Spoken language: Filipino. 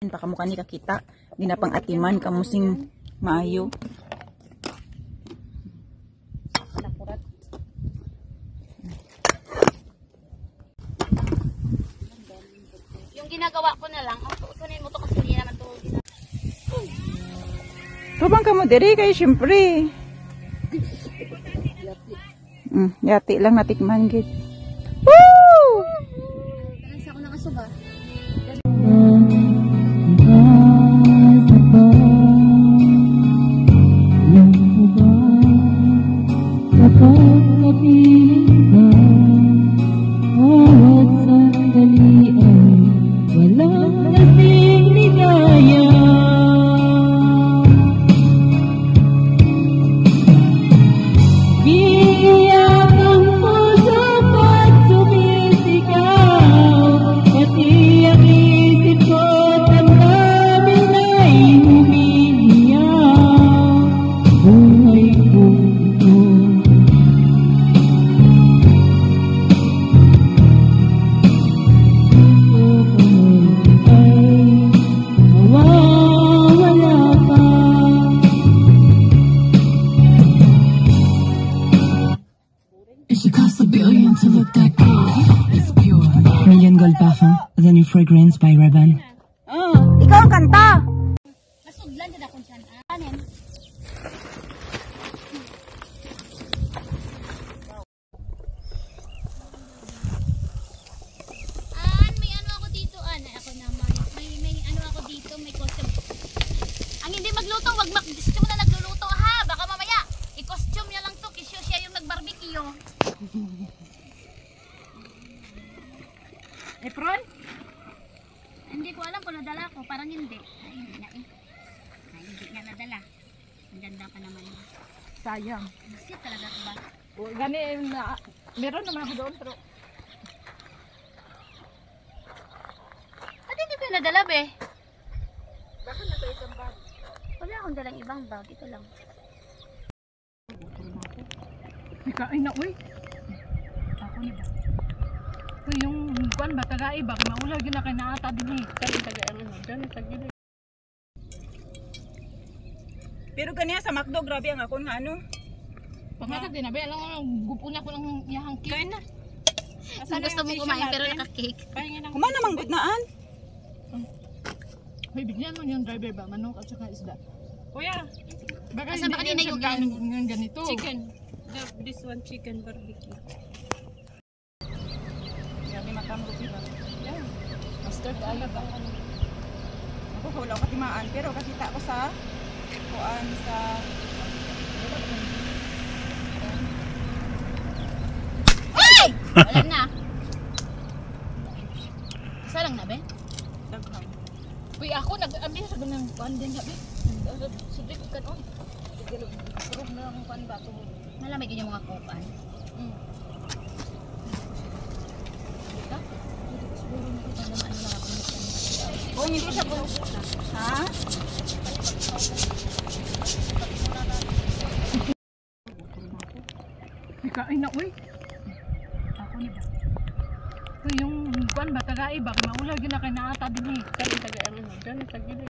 Pakamukha ni kakita, di na pang atiman, kamusing maayo. Yung ginagawa ko na lang, kunin mo to kasi hindi naman to. Tubang ka mo diri kay syempre. Yati lang natikman gid. Woo! Kasi ako nakasuba. The new fragrance by Raban. Ikaw ang kanta. Nasudlan din akong siya. Anin? May ano ako dito. Ako naman. May ano ako dito. May costume. Ang hindi magluto, wag gusto mo na nagluluto ha. Baka mamaya, i-costume niya lang to. Kisyo siya yung nag-barbecue. Efron? Hindi ko alam kung nadala ko, parang hindi. Ay, hindi na eh. Ay, hindi nga nadala. Ang ganda pa naman. Sayang. Masit talaga ito ba? Gani na, meron naman ako doon pero Ba't hindi ko yung nadala be? bakit nasa isang bag? Wala akong dalang ibang bag, ito lang. Kain na, uy. Ako na ba? Uy, yung kuan ba, tagai ba? Maulag yun na kay naata din eh. Kaya tagai ang ano, dyan, tagilid. Pero kaniya sa McDo, grabe ang akon nga ano. Pagkatag din na ba, alam mo, gupuna ko lang yahang cake. Kain na. Saan gusto mo kumain pero naka-cake? Kain lang. Kumain namang budnaan. Uy, bigyan mo yung driver ba? Manok at saka isda. Kuya, baka Asa ba kanina yung ganito? Chicken. This one chicken barbecue. Grabe matamro diba? Yeah. Master tayo ba? Ako wala ko katimaan pero kakita ko sa kuan sa Ay! Wala na. Isa lang na be? daghang. Uy, ako nag-ambil sa ganang kuan din gabi. Sudik ka on. Purog na akong kuan ba to. Malamig yun yung mga kupan. Oh, hindi siya po. Ha? Kain na, uy. Ako na ba? Uy, yung kuan ba, tagai ba? Maulag yun na kay naata din eh. Kaya tagai ang ano, dyan, tagilid.